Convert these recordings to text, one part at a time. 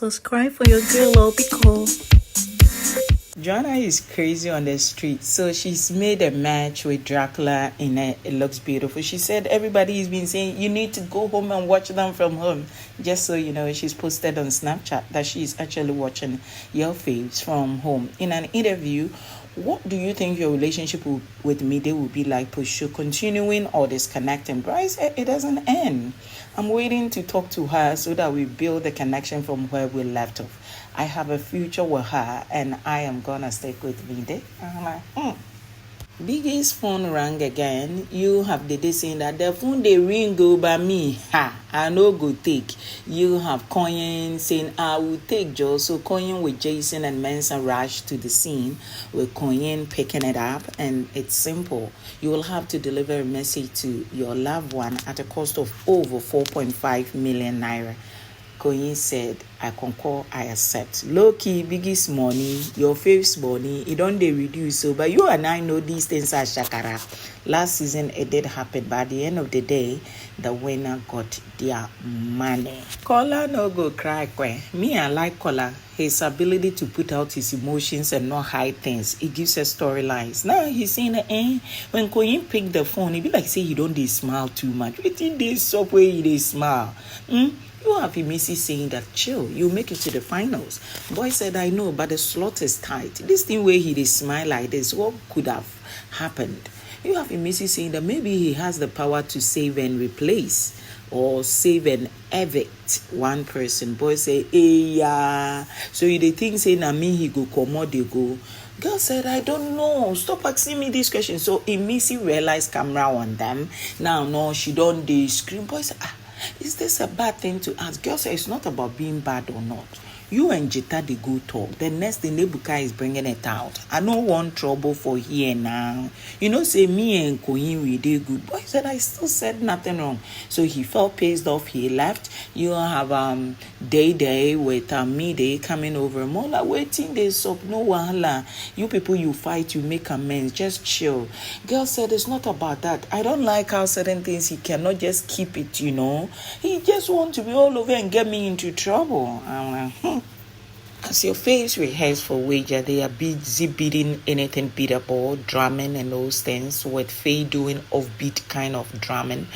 Subscribe for your girl or be cool. Joanna is crazy on the street, so she's made a match with Dracula in it looks beautiful. She said everybody has been saying you need to go home and watch them from home. Just so you know, she's posted on Snapchat that she's actually watching your faves from home. In an interview, what do you think your relationship with Dede will be like? Push continuing or disconnecting? Bryce, it doesn't end. I'm waiting to talk to her so that we build the connection from where we left off. I have a future with her and I am gonna stick with Dede. I'm like, Biggie's phone rang again. You have Dede saying that the phone they ring go by me. Ha, I no go take. You have Koyin saying I will take Joe. So Koyin with Jason and Mensa rush to the scene with Koyin picking it up, and it's simple. You will have to deliver a message to your loved one at a cost of over 4.5 million naira. Koyin said, I concur, I accept. Low-key, Biggie's money, your fave's money, it don't they reduce. So, but you and I know these things are shakara. Last season, it did happen, but at the end of the day, the winner got their money. Kola no go cry, Me, I like Kola. His ability to put out his emotions and not hide things. It gives us storylines. Now, he's saying, when Koyin picked the phone, it be like say he don't they smile too much. Within this subway, they smile. You have Imisi saying that, chill, you make it to the finals. Boy said, I know, but the slot is tight. This thing where he did smile like this, what could have happened? You have Imisi saying that maybe he has the power to save and replace or save and evict one person. Boy say, yeah. So you the think say, na me he go come or they go. Girl said, I don't know. Stop asking me this question. So Imisi realized camera on them. Now, no, she don't they scream. Boy said, is this a bad thing to ask? Girl said, it's not about being bad or not. You and Jita, they go talk. The next thing, Nebuka is bringing it out. I don't want trouble for here now. You know, say me and Koyin, we did good. Boy said, I still said nothing wrong. So he felt pissed off. He left. You have Dede with Mide coming over. More like waiting this up. No wahala. You people, you fight, you make amends. Just chill. Girl said, it's not about that. I don't like how certain things he cannot just keep it, you know. He just wants to be all over and get me into trouble. I'm like, As your face rehearse for wager, they are busy beating anything beatable, drumming and those things, with Faye doing offbeat kind of drumming.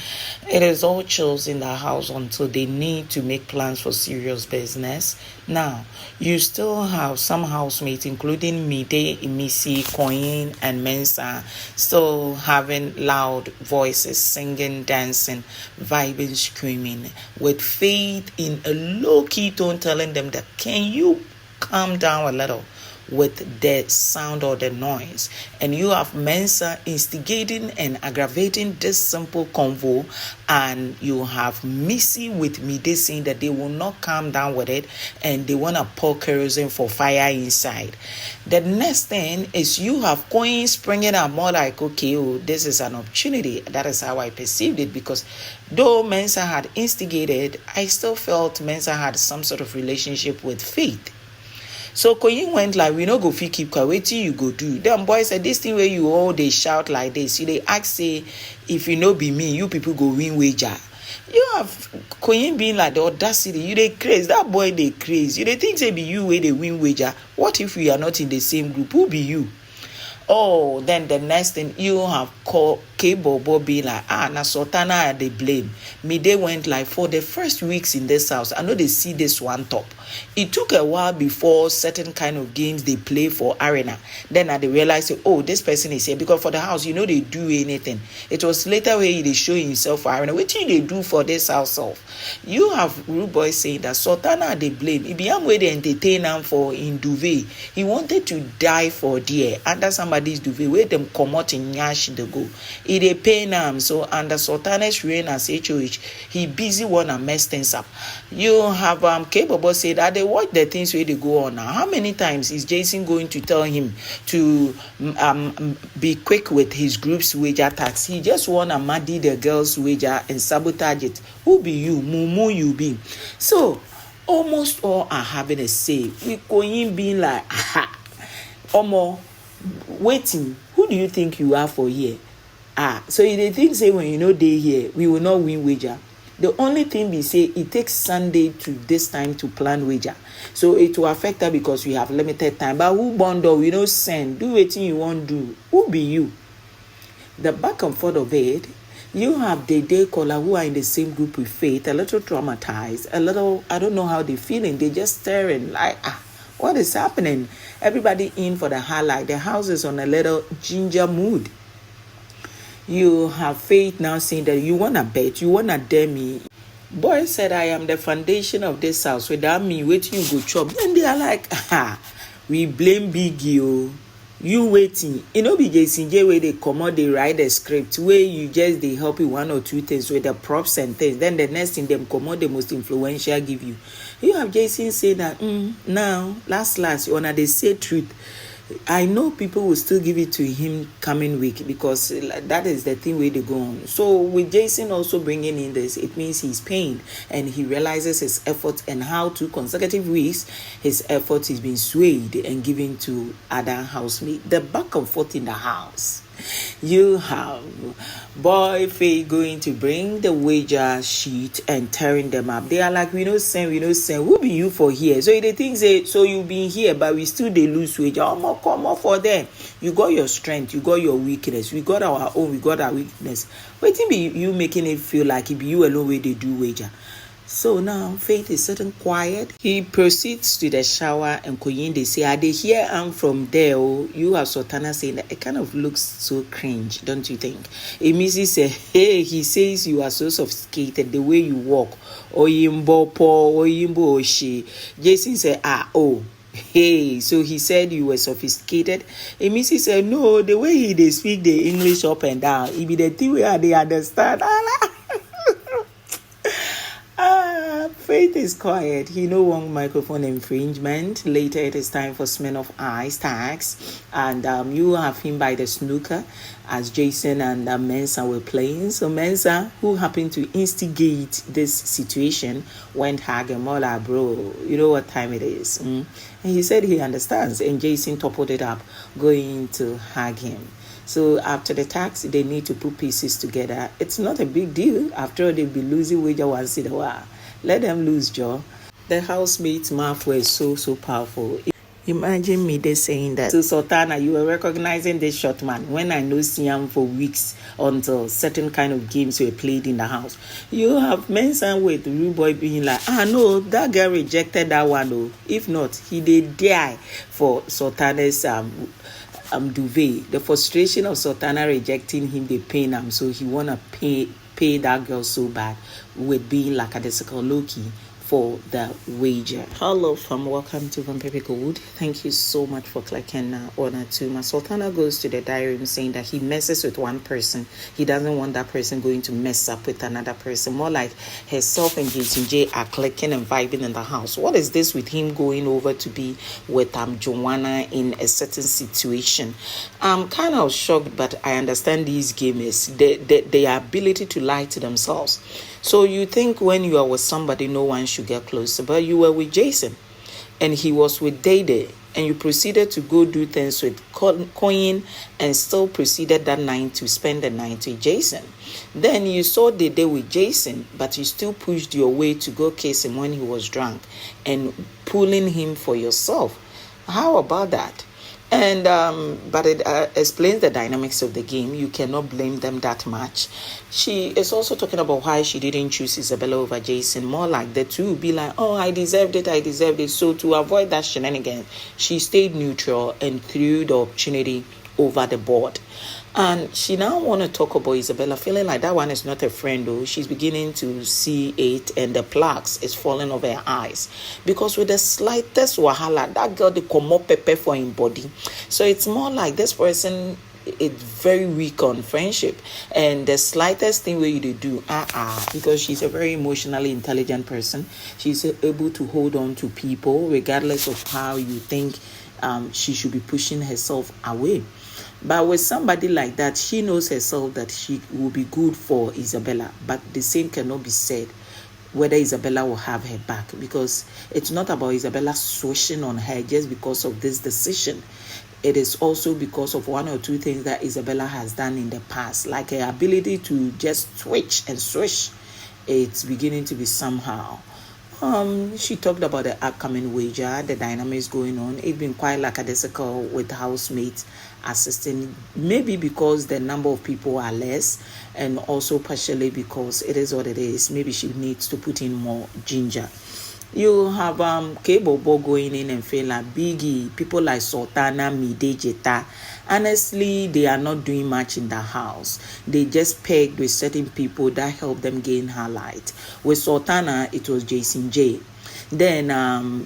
It is all chills in the house until they need to make plans for serious business. Now, you still have some housemates, including Mide, Imisi, Koyin, and Mensa, still having loud voices, singing, dancing, vibing, screaming, with Faith in a low-key tone telling them that, can you calm down a little with the sound or the noise? And you have Mensa instigating and aggravating this simple convo, and you have Missy with Mide saying that they will not calm down with it and they want to pour kerosene for fire inside. The next thing is you have Koyin springing up more like, okay, oh, this is an opportunity. That is how I perceived it, because though Mensa had instigated, I still felt Mensa had some sort of relationship with Faith. So Koyin went like, we no go fit keep quiet, wetin you go do? Then boy said, this thing where you all they shout like this, you they ask say, if you no be me, you people go win wager. You have Koyin being like the audacity, you they crazy, that boy they crazy. You they think say be you where they win wager. What if we are not in the same group? Who be you? Oh, then the next thing you have called K-Bobo be like, na Sultana they blame. Mide went like, for the first weeks in this house, I know they see this one top. It took a while before certain kind of games they play for arena. Then they realized, oh, this person is here. Because for the house, you know they do anything. It was later where they show himself for arena. What do they do for this house of? You have Rude Boy saying that Sultana they blame. If you where they entertain him for in duvet, he wanted to die for dear under somebody's duvet where them come out in Yash the go. It a pain him. So under Sultana's reign as HOH, he busy wanna mess things up. You have K-Bobo say that they watch the things where they go on now. How many times is Jason going to tell him to be quick with his group's wager attacks? He just wanna muddy the girls' wager and sabotage it. Who be you? Mumu you be. So almost all are having a say. We going being like, aha, Omo, waiting. Who do you think you are for here? So they think say when you know they here, we will not win wager. The only thing we say, it takes Sunday to this time to plan wager. So it will affect her because we have limited time. But who bundle, we don't send. Do what you want to do. Who be you? The back and forth of it, you have Dede, Kola, who are in the same group with Faith, a little traumatized, a little, I don't know how they're feeling. They're just staring like, what is happening? Everybody in for the highlight. The house is on a little ginger mood. You have Faith now saying that you want to bet, you want to dare me. Boy said, I am the foundation of this house. Without me, waiting you go chop. Then they are like, we blame Biggie. You waiting. You know, BJCJ where they come out, they write a script where you just they help you one or two things with the props and things. Then the next thing them come out, the most influential give you. You have Jason say that now, last, you wanna they say truth. I know people will still give it to him coming week because that is the thing where they go on. So with Jason also bringing in this, it means he's pained and he realizes his effort and how 2 consecutive weeks his effort is being swayed and given to other housemates. The back and forth in the house. You have boy Faye going to bring the wager sheet and tearing them up. They are like, we don't send. Who be you for here? So the thing say, so you been here, but we still they lose wager. Come on for them. You got your strength, you got your weakness. We got our own, we got our weakness. Waiting be you making it feel like it be you alone where they do wager. So now Faith is sitting quiet. He proceeds to the shower and Koyin they say, are they here? I'm from there. Oh, you have Sultana saying that it kind of looks so cringe, don't you think? Imisi said, hey, he says you are so sophisticated the way you walk. Oyimbo po, oyimbo oshi. Jason said, hey, so he said you were sophisticated. Imisi said, no, the way they speak the English up and down, it be the thing where they understand. Faith is quiet. He no want microphone infringement. Later it is time for Smen of Eyes tags. And you have him by the snooker as Jason and Mensa were playing. So Mensa, who happened to instigate this situation, went hug him all like, bro, you know what time it is. And he said he understands. And Jason toppled it up, going to hug him. So after the tax, they need to put pieces together. It's not a big deal. After all, they'll be losing wager once in a while. Let them lose, Joe. The housemates' mouth was so powerful. Imagine me they saying that. So Sultana, you were recognizing this short man when I know Siam for weeks until certain kind of games were played in the house. You have Mensa with Rude Boy being like, no, that girl rejected that one though. If not, he did die for Sultana's duvet. The frustration of Sultana rejecting him, they pain him, so he wanna pay that girl so bad with being like a desical Loki for the wager. Hello fam, welcome to VanperpyGold. Thank you so much for clicking on to my Sultana goes to the diary room saying that he messes with one person. He doesn't want that person going to mess up with another person. More like herself and Jason J are clicking and vibing in the house. What is this with him going over to be with Joanna in a certain situation? I'm kind of shocked, but I understand these gamers, their ability to lie to themselves. So you think when you are with somebody, no one should get closer, but you were with Jason and he was with Dede, and you proceeded to go do things with Koyin and still proceeded that night to spend the night with Jason. Then you saw Dede with Jason, but you still pushed your way to go kiss him when he was drunk and pulling him for yourself. How about that? And but it explains the dynamics of the game. You cannot blame them that much. She is also talking about why she didn't choose Isabella over Jason. More like the two be like, I deserved it. So to avoid that shenanigans, she stayed neutral and threw the opportunity over the board. And she now want to talk about Isabella, feeling like that one is not a friend though. She's beginning to see it and the plaques is falling over her eyes. Because with the slightest wahala, that girl, they come up pepper for him body. So it's more like this person is very weak on friendship. And the slightest thing where you do, because she's a very emotionally intelligent person. She's able to hold on to people regardless of how you think she should be pushing herself away. But with somebody like that, she knows herself that she will be good for Isabella. But the same cannot be said whether Isabella will have her back. Because it's not about Isabella swishing on her just because of this decision. It is also because of one or two things that Isabella has done in the past. Like her ability to just switch and swish it's beginning to be somehow. She talked about the upcoming wager, the dynamics going on. It's been quite lackadaisical with housemates assisting, maybe because the number of people are less, and also partially because it is what it is. Maybe she needs to put in more ginger. You have cable ball going in and feel like biggie. People like Sultana, Dede, Jeta. Honestly, they are not doing much in the house. They just pegged with certain people that help them gain highlight. With Sultana, it was Jason J. Then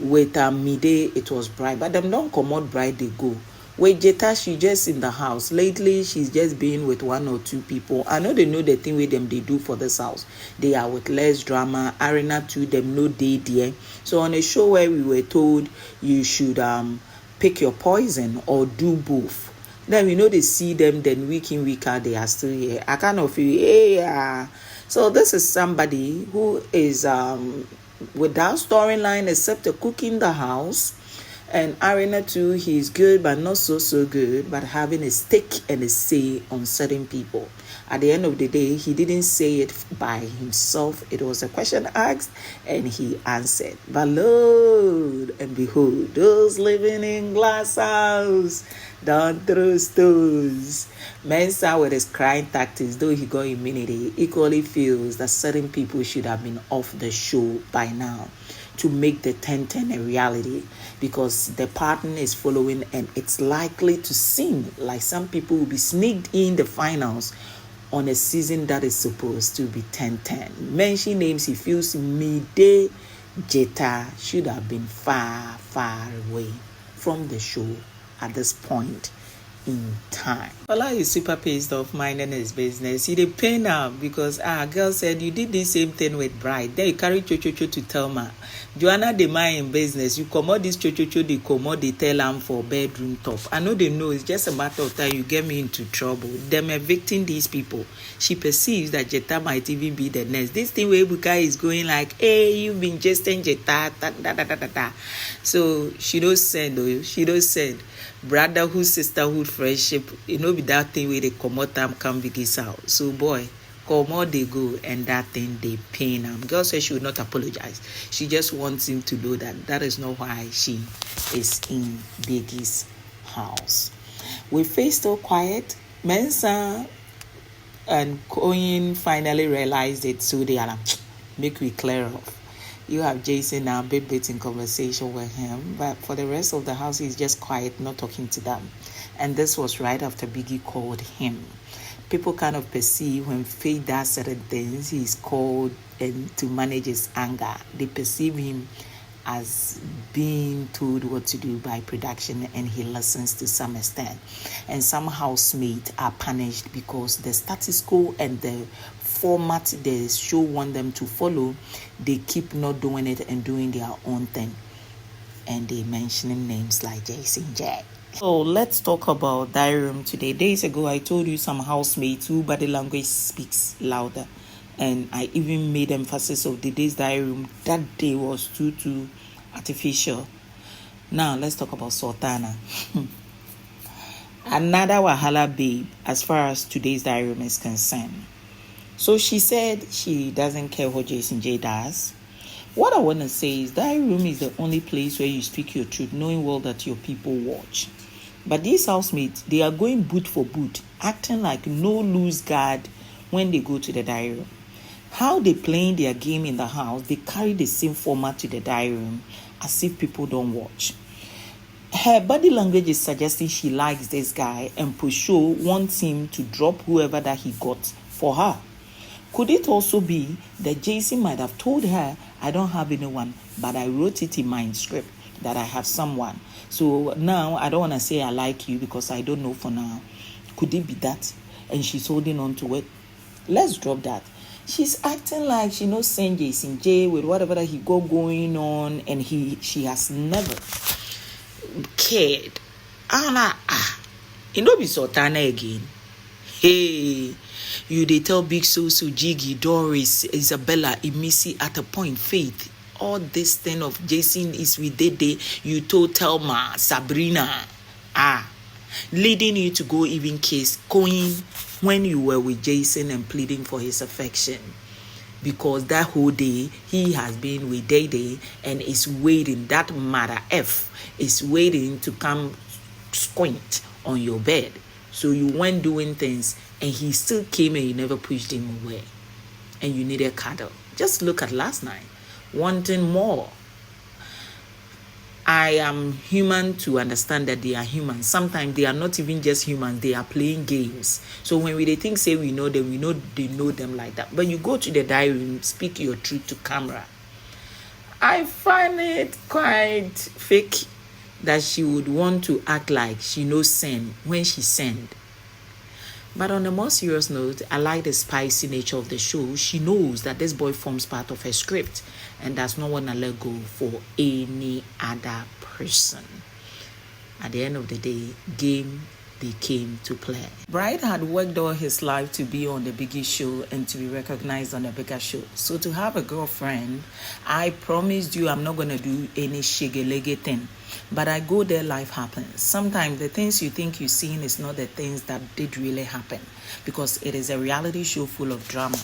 with Mide, it was Bride. But them don't come out Bride, they go. With Jeta, she just in the house. Lately, she's just been with one or two people. I know they know the thing with them they do for this house. They are with less drama. Arena too, them no Dede. So on a show where we were told you should pick your poison or do both. Then we know they see them, then week in, week out, they are still here. I kind of feel, yeah. So this is somebody who is without storyline except to cook in the house. And Arena too, he's good but not so good, but having a stake and a say on certain people. At the end of the day, he didn't say it by himself. It was a question asked and he answered. But Lord and behold, those living in glass house don't throw stones. Mensa with his crying tactics, though he got immunity, equally feels that certain people should have been off the show by now to make the 10-10 a reality, because the pattern is following and it's likely to seem like some people will be sneaked in the finals on a season that is supposed to be 10-10. Mention names, he feels Mide, Jeta should have been far away from the show at this point in time. Kola is super pissed off minding his business. He did pain now because girl said you did the same thing with Bride. Then you carry Chochocho to tell ma. Joanna they mind in business. You come out this Chochocho, they come out, they tell them for bedroom top. I know they know it's just a matter of time you get me into trouble. Them evicting these people. She perceives that Jeta might even be the next. This thing where Buka is going like, hey, you've been jesting Jeta, da. So she don't send, though. She don't send. Brotherhood, sisterhood, friendship, be that thing where they come out time come begin out. So boy, come out they go and that thing they pain him. Girl says she would not apologize. She just wants him to know that is not why she is in Biggie's house. We face still quiet. Mensa and Koyin finally realized it, so they are make we clear off. You have Jason now, bit in conversation with him, but for the rest of the house, he's just quiet, not talking to them. And this was right after Biggie called him. People kind of perceive when Faith does certain things, he's called and to manage his anger. They perceive him as being told what to do by production, and he listens to some extent. And some housemates are punished because the status quo and the format the show want them to follow, they keep not doing it and doing their own thing. And they mentioning names like Jason Jack. So let's talk about diary room today. Days ago, I told you some housemates who body language speaks louder. And I even made emphasis of the day's diary room. That day was too artificial. Now let's talk about Sultana. Another Wahala babe as far as today's diary room is concerned. So she said she doesn't care what Jason J does. What I want to say is diary room is the only place where you speak your truth, knowing well that your people watch. But these housemates, they are going boot for boot, acting like no loose guard when they go to the diary room. How they playing their game in the house, they carry the same format to the diary room as if people don't watch. Her body language is suggesting she likes this guy, and Pusho wants him to drop whoever that he got for her. Could it also be that Jason might have told her, I don't have anyone, but I wrote it in my script that I have someone. So now I don't want to say I like you because I don't know for now. Could it be that? And she's holding on to it. Let's drop that. She's acting like she knows Saint Jason J with whatever that he got going on, and she has never cared. I'm like, it don't be Sultana again. Hey, you they tell Big Soso, Jiggy, Doris, Isabella, Imisi at a point, Faith. All this thing of Jason is with Dede, you told Thelma, Sabrina, leading you to go even kiss Koyin when you were with Jason and pleading for his affection. because that whole day he has been with Dede and is waiting. That mother F is waiting to come squint on your bed. So you went doing things and he still came and you never pushed him away. And you needed cuddle. Just look at last night. Wanting more. I am human to understand that they are humans. Sometimes they are not even just humans, they are playing games. So when they think, say we know them, we know they know them like that. But you go to the diary room, speak your truth to camera. I find it quite fake that she would want to act like she knows sin when she sinned. But on a more serious note, I like the spicy nature of the show. She knows that this boy forms part of her script and does not want to let go for any other person. At the end of the day, game they came to play. Bright had worked all his life to be on the biggest show and to be recognized on the bigger show. So to have a girlfriend, I promised you I'm not going to do any shiggy thing. But I go there, life happens. Sometimes the things you think you're seeing is not the things that did really happen, because it is a reality show full of drama.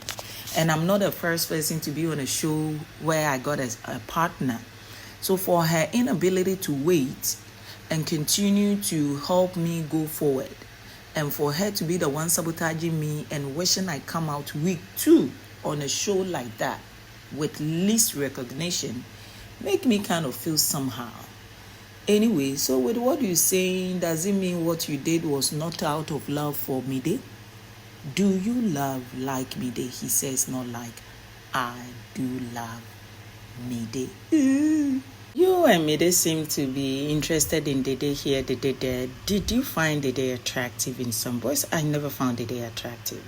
And I'm not the first person to be on a show where I got a partner. So for her inability to wait and continue to help me go forward, and for her to be the one sabotaging me and wishing I come out week 2 on a show like that with least recognition, make me kind of feel somehow. Anyway, so with what you're saying, does it mean what you did was not out of love for Mide? Do you love like Mide? He says not like, I do love Mide. You and Mide seem to be interested in Dede here, Dede there. Did you find Dede attractive in some boys? I never found Dede attractive.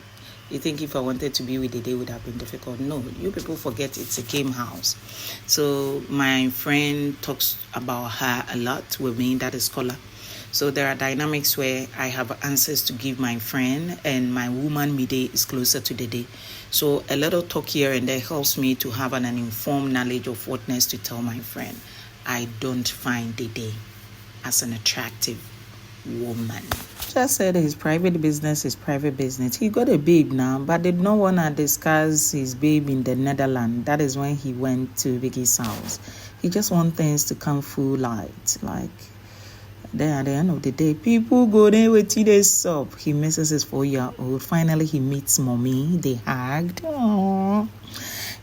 You think if I wanted to be with Dede, it would have been difficult? No, you people forget it's a game house. So my friend talks about her a lot with me, that is Kola. So there are dynamics where I have answers to give my friend, and my woman Mide is closer to Dede. So a little talk here and there helps me to have an informed knowledge of what next to tell my friend. I don't find Dede as an attractive woman. Just said his private business is private business. He got a babe now, but did not want to discuss his babe in the Netherlands. That is when he went to Biggie's house. He just wants things to come full light. Like, then at the end of the day, people go there with today's up. He misses his 4-year-old. Finally, he meets mommy. They hugged. Aww.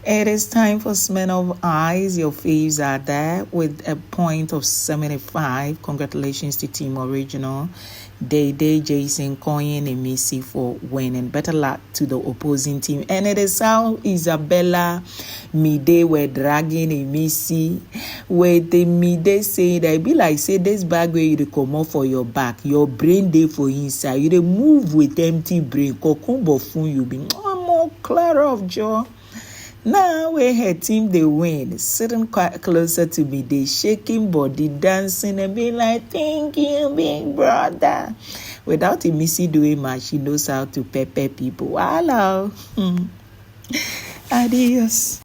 It is time for Smell of Eyes. Your faves are there with a point of 75. Congratulations to Team Original, Dede, Jason, Koyin, Imisi for winning. Better luck to the opposing team. And it is how Isabella Mide were dragging Imisi, where the Mide say that be like, say this bag where you come off for your back, your brain day for inside. You move with empty brain. Kokumbo fun you be more clear of jaw. Now we her team they win, sitting quite closer to me, they shaking body, dancing and being like, thank you, big brother. Without Imisi doing much, she knows how to pepper people. Hello. Adios.